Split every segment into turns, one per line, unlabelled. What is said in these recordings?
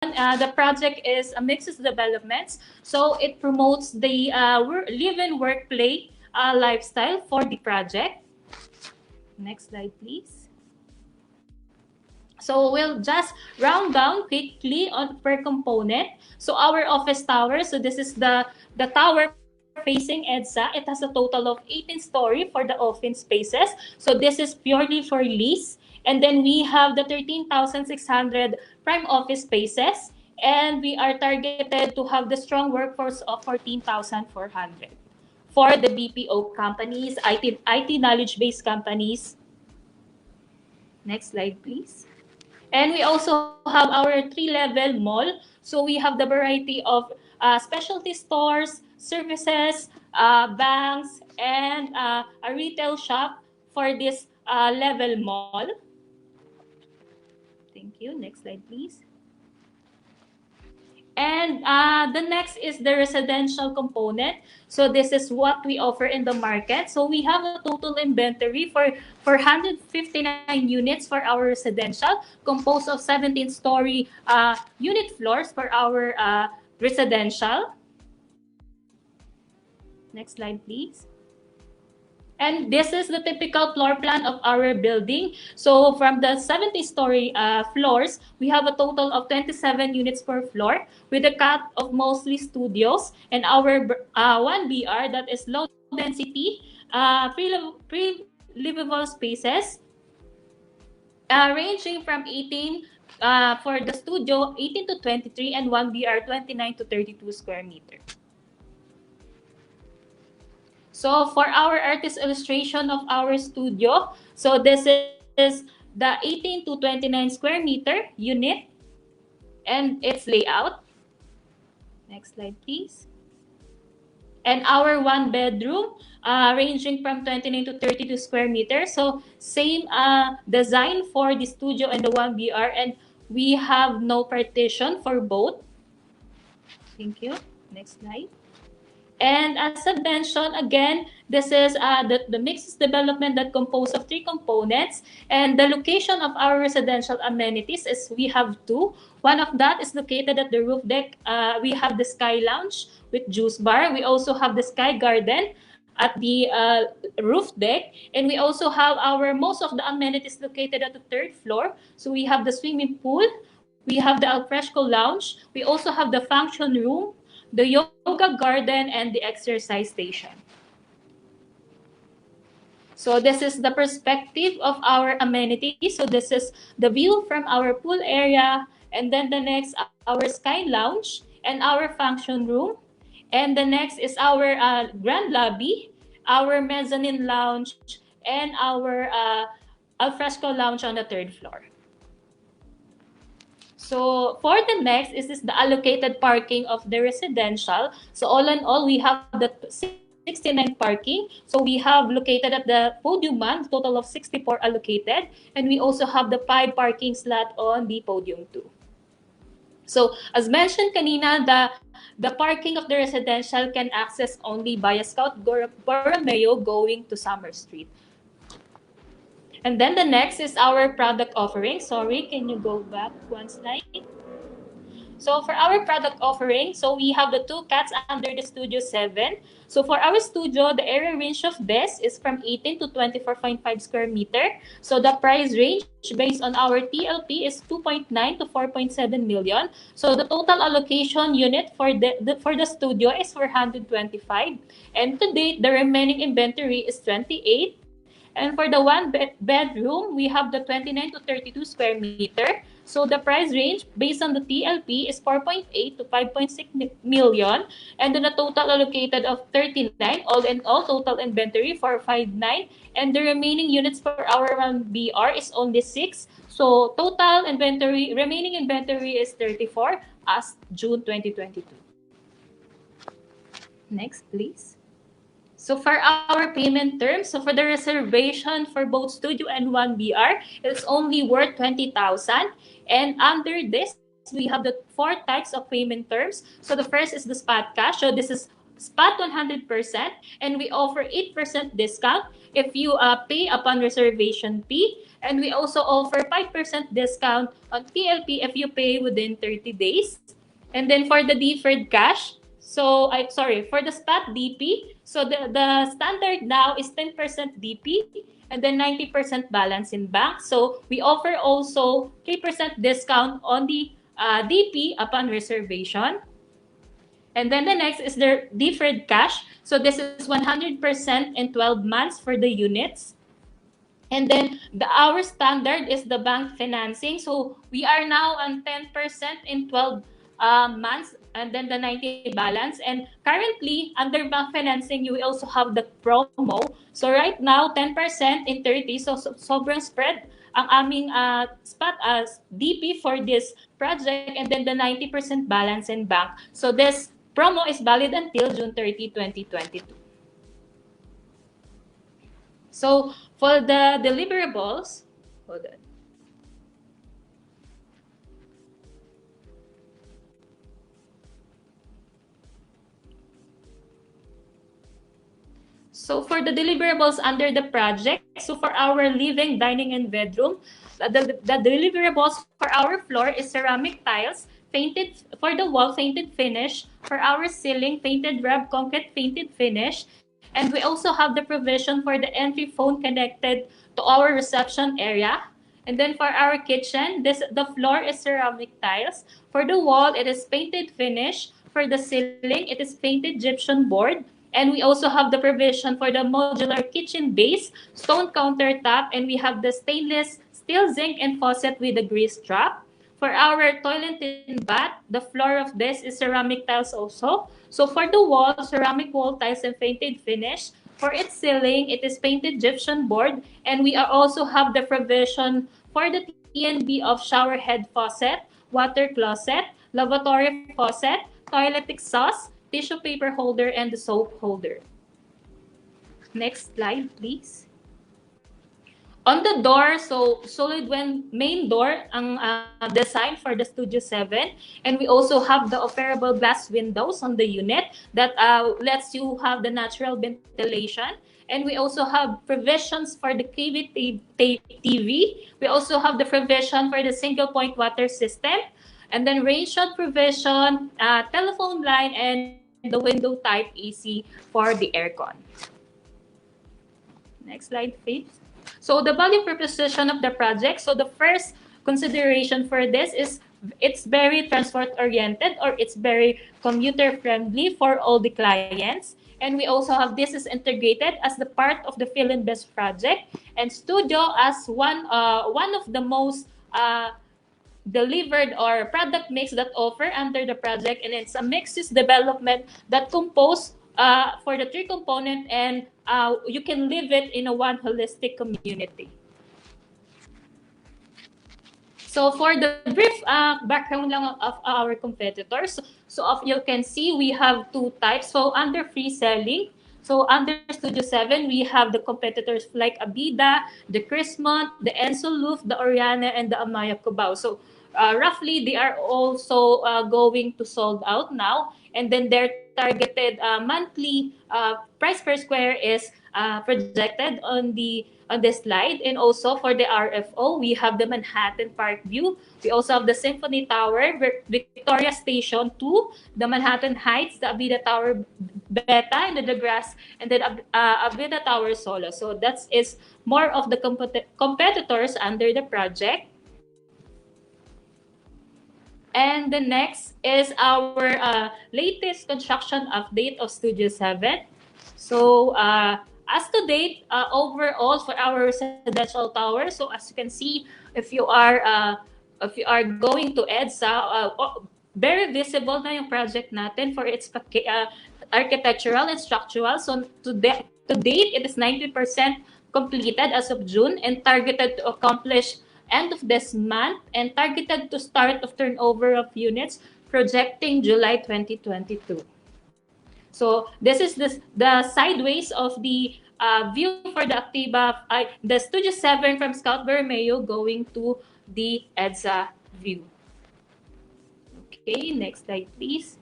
The project is a mixed developments, so it promotes the live-in work-play lifestyle for the project. Next slide, please. So we'll just round down quickly on per component. So our office tower, so this is the tower facing EDSA. It has a total of 18 story for the office spaces. So this is purely for lease. And then we have the 13,600 prime office spaces. And we are targeted to have the strong workforce of 14,400 for the BPO companies, IT knowledge-based companies. Next slide, please. And we also have our three-level mall. So we have the variety of specialty stores, services, banks, and a retail shop for this level mall. Thank you. Next slide, please. And the next is the residential component. So this is what we offer in the market. So we have a total inventory for 159 units for our residential, composed of 17-story unit floors for our residential. Next slide, please. And this is the typical floor plan of our building. So from the 70-story floors, we have a total of 27 units per floor with a cut of mostly studios. And our 1BR, that is low density, pre-livable spaces, ranging from 18 for the studio, 18 to 23, and 1BR, 29 to 32 square meter. So for our artist illustration of our studio, so this is the 18 to 29 square meter unit and its layout. Next slide, please. And our one bedroom, ranging from 29 to 32 square meters. So same design for the studio and the 1BR, and we have no partition for both. Thank you. Next slide. And as I mentioned, again, this is the mixed development that composed of three components. And the location of our residential amenities is we have two. One of that is located at the roof deck. We have the Sky Lounge with juice bar. We also have the Sky Garden at the roof deck. And we also have our most of the amenities located at the third floor. So we have the swimming pool. We have the alfresco lounge. We also have the function room, the yoga garden, and the exercise station. So this is the perspective of our amenities. So this is the view from our pool area, and then the next, our sky lounge and our function room. And the next is our grand lobby, our mezzanine lounge, and our alfresco lounge on the third floor. So for the next is this the allocated parking of the residential. So all in all, we have the 69 parking. So we have located at the podium 1, total of 64 allocated. And we also have the 5 parking slot on the podium 2. So as mentioned kanina, the parking of the residential can access only via Scout Borromeo going to Summer Street. And then the next is our product offering. Sorry, can you go back one slide? So for our product offering, so we have the two cats under the Studio 7. So for our studio, the area range of this is from 18 to 24.5 square meter. So the price range based on our TLP is 2.9 to 4.7 million. So the total allocation unit for the studio is 425. And to date, the remaining inventory is 28. And for the one bedroom, we have the 29 to 32 square meter. So the price range based on the TLP is 4.8 to 5.6 million. And then a total allocated of 39. All in all, total inventory for 59. And the remaining units for our 1BR is only 6. So total inventory, remaining inventory is 34 as June 2022. Next, please. So for our payment terms, so for the reservation for both studio and 1BR, it's only worth 20,000. And under this, we have the 4 types of payment terms. So the first is the spot cash. So this is spot 100%, and we offer 8% discount if you pay upon reservation fee. And we also offer 5% discount on PLP if you pay within 30 days. And then for the deferred cash, so I sorry, for the spot DP, so the standard now is 10% DP and then 90% balance in bank. So we offer also 3% discount on the DP upon reservation. And then the next is the deferred cash. So this is 100% in 12 months for the units. And then our standard is the bank financing. So we are now on 10% in 12 months and then the 90 balance. And currently, under bank financing, you also have the promo. So right now, 10% in 30. So sobrang spread ang aming spot as DP for this project and then the 90% balance in bank. So this promo is valid until June 30, 2022. So for the deliverables, hold on. So for the deliverables under the project, so for our living, dining, and bedroom, the deliverables for our floor is ceramic tiles, painted for the wall, painted finish. For our ceiling, painted rub concrete, painted finish. And we also have the provision for the entry phone connected to our reception area. And then for our kitchen, the floor is ceramic tiles. For the wall, it is painted finish. For the ceiling, it is painted gypsum board. And we also have the provision for the modular kitchen base, stone countertop, and we have the stainless steel zinc and faucet with a grease trap. For our toilet and bath, the floor of this is ceramic tiles also. So for the wall, ceramic wall tiles and painted finish. For its ceiling, it is painted gypsum board. And we are also have the provision for the TNB of shower head faucet, water closet, lavatory faucet, toilet exhaust, tissue paper holder, and the soap holder. Next slide, please. On the door, so solid when main door ang design for the Studio 7. And we also have the operable glass windows on the unit that lets you have the natural ventilation. And we also have provisions for the TV. We also have the provision for the single point water system. And then range shot provision, telephone line, and the window type AC for the aircon. Next slide, please. So the value proposition of the project. So the first consideration for this is it's very transport oriented or it's very commuter friendly for all the clients. And we also have this is integrated as the part of the Filinvest project and studio as one of the most delivered or product mix that offer under the project, and it's a mixed development that compose for the three component, and you can live it in a one holistic community. So for the brief background lang of our competitors, so you can see we have two types. So under free selling, so under Studio 7, we have the competitors like Abida, the Chrismont, the Enso Luf, the Oriana, and the Amaya Cubao. So roughly, they are also going to sold out now. And then their targeted monthly price per square is projected on the slide. And also for the RFO, we have the Manhattan Park View. We also have the Symphony Tower, Victoria Station 2, the Manhattan Heights, the Abida Tower Beta, and the Grass, and then Abida Tower Solo. So that is more of the competitors under the project. And the next is our latest construction update of Studio 7. So as to date, overall for our residential tower, so as you can see, if you are going to EDSA, very visible na yung project natin for its architectural and structural. So to date, it is 90% completed as of June and targeted to accomplish end of this month and targeted to start of turnover of units projecting July 2022. So this is the sideways of the view for the Activa, the Studio 7 from Scout Bermeo going to the EDSA view. Okay, next slide please.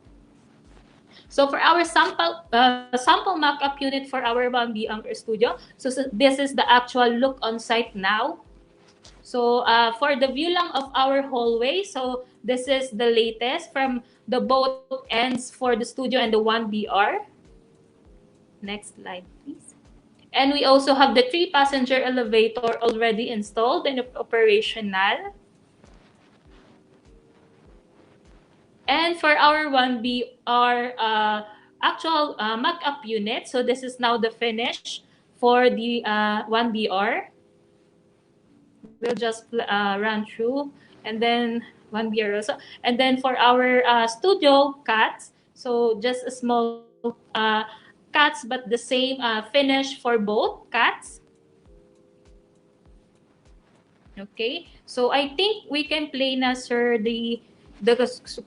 So for our sample mock-up unit for our 1B Anchor Studio, so this is the actual look on site now. So for the view lang of our hallway, so this is the latest from the both ends for the studio and the 1BR. Next slide, please. And we also have the 3-passenger elevator already installed and operational. And for our 1BR actual mock-up unit, so this is now the finish for the 1BR. We'll just run through, and then 1BR also. And then for our studio cats, so just a small cats, but the same finish for both cats. Okay, so I think we can play na, sir, the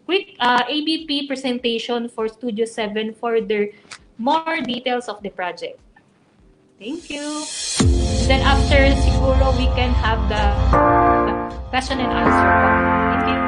quick ABP presentation for Studio 7 for the more details of the project. Thank you. Then after, siguro we can have the question and answer. Thank you.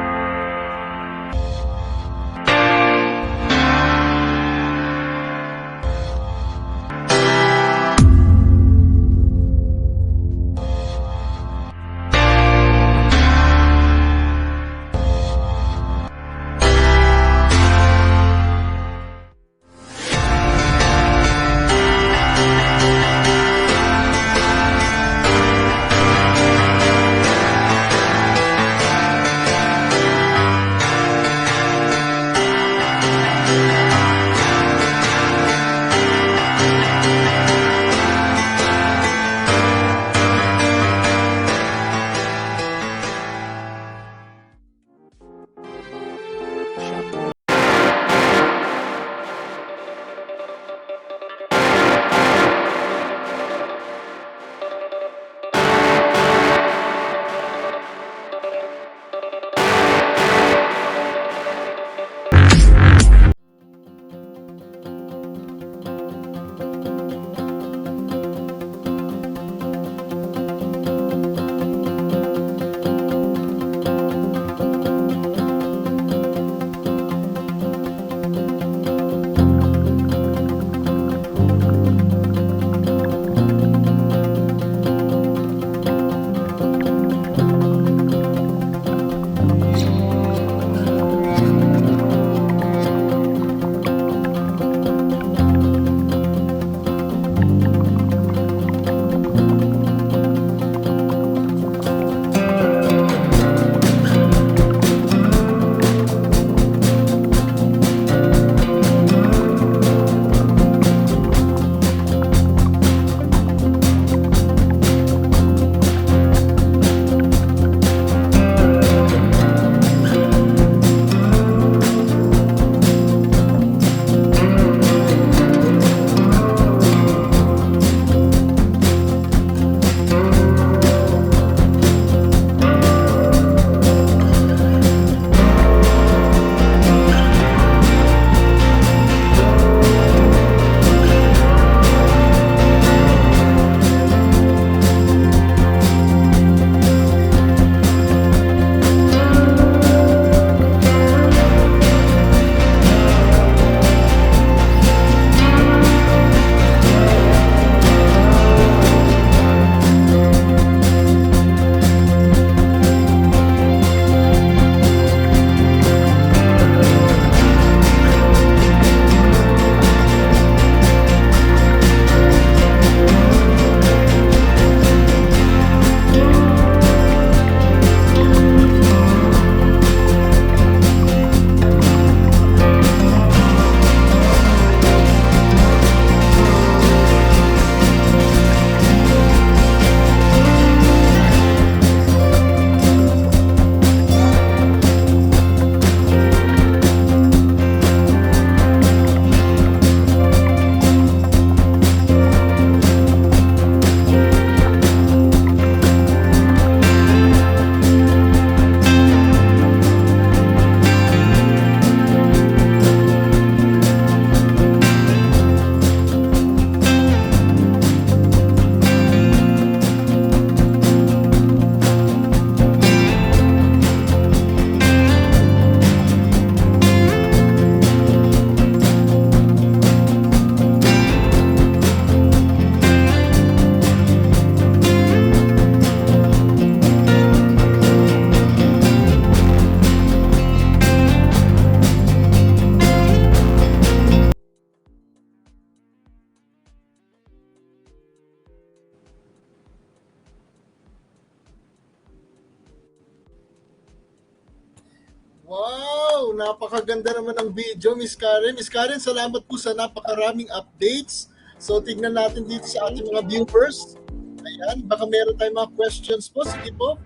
napakaganda naman ng video, Miss Karen. Miss Karen, salamat po sa napakaraming updates. So, tignan natin dito sa ating mga viewers. Ayan, baka meron tayong mga questions po. Sige po,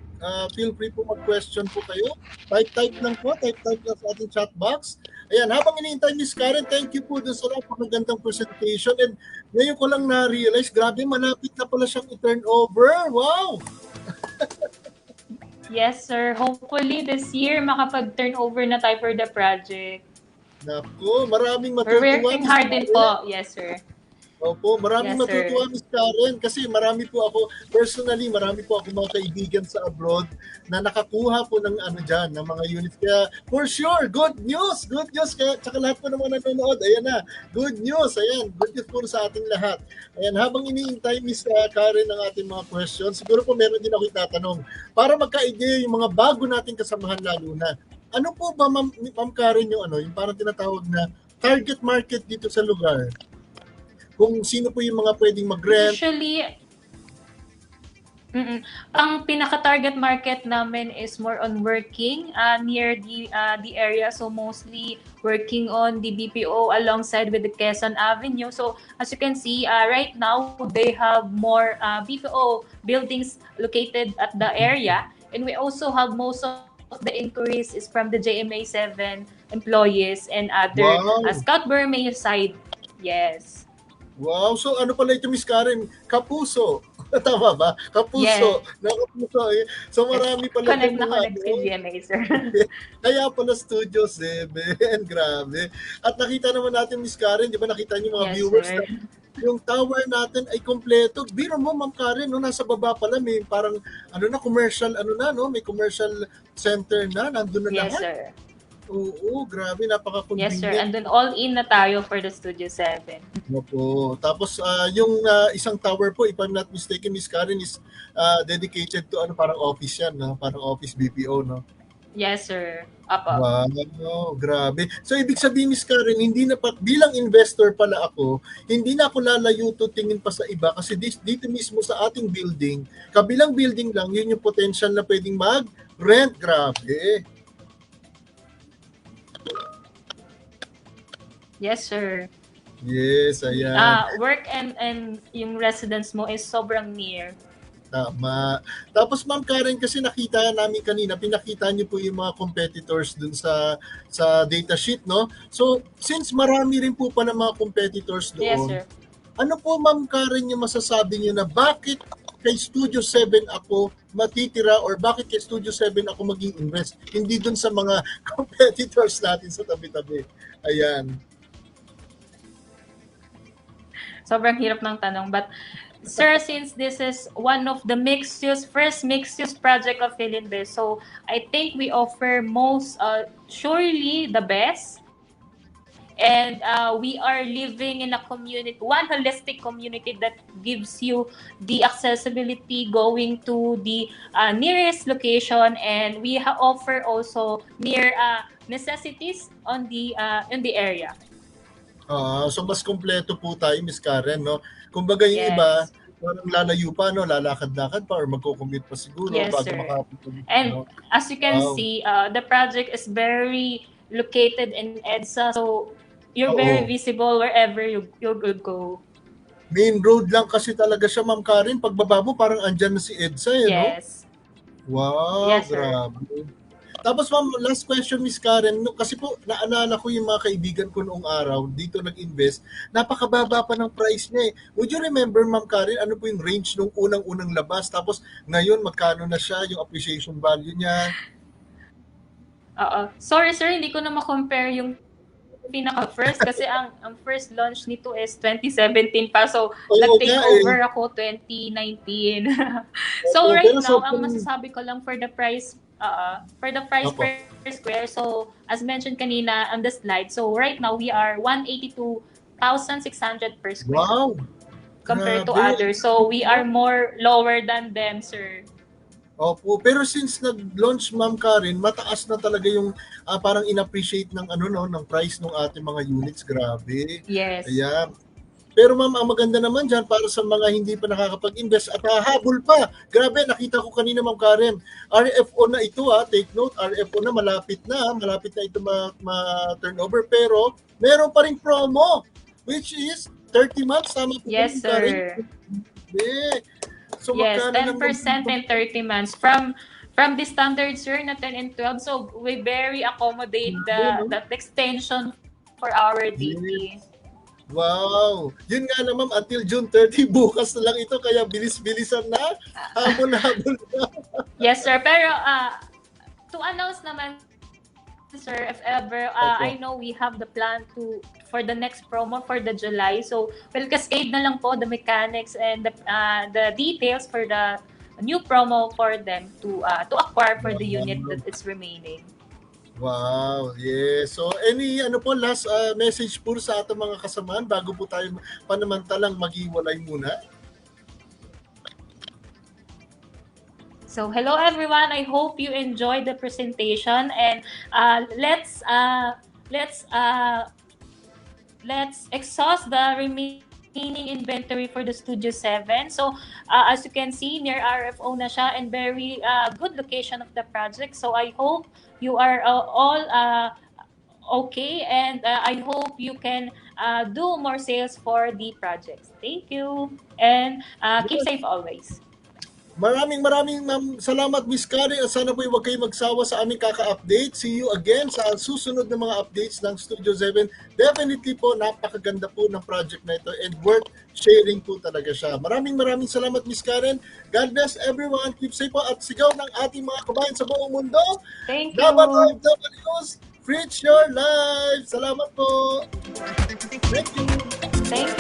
feel free po mag-question po kayo. Type lang po, type lang sa ating chat box. Ayan, habang iniintay, Miss Karen, thank you po dun sa napakagandang presentation. And ngayon ko lang na-realize, grabe, malapit na pala siyang i-turn over. Wow!
Yes, sir. Hopefully this year makapag-turn over na tayo for the project.
Naku, maraming
We're
matutuwa,
working
Miss
hard din
Karen.
po. Yes, sir.
Opo, maraming
Yes, sir.
matutuwa, Miss Karen, kasi marami po ako, personally, marami po ako mga kaibigan sa abroad na nakakuha po ng ano dyan, ng mga units. Kaya, for sure, good news! Good news! Kaya, tsaka lahat po ng mga nanonood, ayan na, good news! Ayan, good news po sa ating lahat. Ayan, habang iniintay, Miss Karen, ang ating mga questions, siguro po meron din ako itatanong, para magka-idea yung mga bago nating kasamahan lalo na. Ano po ba, Ma'am Karen, yung parang tinatawag na target market dito sa lugar? Kung sino po yung mga pwedeng mag-rent.
Usually, ang pinaka-target market namin is more on working near the area. So mostly working on the BPO alongside with the Quezon Avenue. So as you can see, right now they have more BPO buildings located at the area. And we also have most of the inquiries is from the JMA 7 employees and other Scout Burmay side. Yes.
Wow, so ano pala ito, Miss Karen? Kapuso. Tama ba? Kapuso.
Yes.
Nakapuso. So marami pala
Connect
itong
na connect kay GMA, sir.
Kaya pala Studio 7. Grabe. At nakita naman natin, Miss Karen, di ba nakita niyo mga viewers
sir.
na yung tower natin ay kompleto. Biro mo, Ma'am Karen, no, nasa baba pala may parang commercial, may commercial center na, nandun na lahat.
Yes, sir.
Oo, grabe, napaka-convenient.
Yes, sir. And then all in na tayo for the Studio 7.
Opo. Tapos yung isang tower po, if I'm not mistaken, Miss Karen, is dedicated to parang office yan, no? Parang office BPO, no?
Yes, sir. Apo.
Wow, grabe. So ibig sabihin, Miss Karen, hindi na bilang investor pala ako, hindi na ako lalayo to tingin pa sa iba kasi dito mismo sa ating building, kabilang building lang, yun yung potential na pwedeng mag-rent. Grabe.
Yes, sir.
Yes, ayan.
Work and yung residence mo is sobrang near.
Tama. Tapos Ma'am Karen, kasi nakita namin kanina, pinakita niyo po yung mga competitors dun sa data sheet, no? So, since marami rin po pa ng mga competitors doon,
yes, sir.
Ano po Ma'am Karen yung masasabi niyo na bakit kay Studio 7 ako matitira or bakit kay Studio 7 ako mag-invest? Hindi dun sa mga competitors natin sa tabi-tabi. Ayan.
Sobrang hirap ng tanong. But, sir, since this is one of the first mixed-use project of Filinvest, so I think we offer most, surely the best. And we are living in a community, one holistic community that gives you the accessibility going to the nearest location, and we offer also near necessities on in the area.
So mas kompleto po tayo, Miss Karen, no? Kumbaga yung iba, parang lalayo pa, no? Lalakad-lakad pa or magko-commute pa siguro bago makapag.
And as you can see, the project is very located in EDSA, so you're very visible wherever you go.
Main road lang kasi talaga siya, Ma'am Karen. Pagbaba mo, parang andyan na si EDSA, no? Wow, yes, grabe. Tapos Ma'am, last question, Miss Karen, kasi po naalala ko yung mga kaibigan ko noong araw, dito nag-invest, napakababa pa ng price niya eh. Would you remember, Ma'am Karen, ano po yung range nung unang-unang labas? Tapos ngayon, magkano na siya, yung appreciation value niya?
Sorry sir, hindi ko na ma-compare yung pinaka-first kasi ang first launch nito is 2017 pa. So, nag-take over ako 2019. So, right now, ang masasabi ko lang for the price per square. So, as mentioned kanina on the slide, so right now we are 182,600 per square.
Wow!
Compared to others. So, we are more lower than them, sir.
Opo, pero since nag-launch, Ma'am Karen, mataas na talaga yung parang in-appreciate ng ng price ng ating mga units. Grabe.
Yes.
Ayan. Pero ma'am, ang maganda naman dyan para sa mga hindi pa nakakapag-invest at hahabol pa. Grabe, nakita ko kanina ma'am Karen, RFO na ito take note, RFO na malapit na ito ma-turnover pero meron pa ring promo which is 30 months, tama po
Yes,
Karen?
sir.
So
Yes,
magkano
10% in 30 months from the standard, sir, na 10 and 12. So we very accommodate the extension for our DP.
Wow! Yun nga na ma'am, until June 30, bukas na lang ito, kaya bilis-bilisan na, habol-habol na.
Yes, sir. Pero to announce naman, sir, if ever, I know we have the plan for the next promo for the July. So, we'll cascade na lang po the mechanics and the details for the new promo for them to acquire for the unit that is remaining.
Wow, yes. So, any last message po sa ating mga kasamaan bago po tayo panamantalang maghiwalay muna?
So, hello everyone. I hope you enjoyed the presentation, and let's exhaust the remaining inventory for the Studio 7. So, as you can see, near RFO na siya and very good location of the project. So, I hope you are all okay, and I hope you can do more sales for the projects. Thank you, and keep safe always.
Maraming ma'am salamat Miss Karen at sana po huwag kayo magsawa sa aming kaka-update. See you again sa susunod na mga updates ng Studio 7. Definitely po napakaganda po ng project na ito and worth sharing po talaga siya. Maraming salamat Miss Karen. God bless everyone. Keep safe po at sigaw ng ating mga kabayan sa buong mundo.
Thank you.
Dapat OFWS, FRICH your life. Salamat po. Thank you.
Thank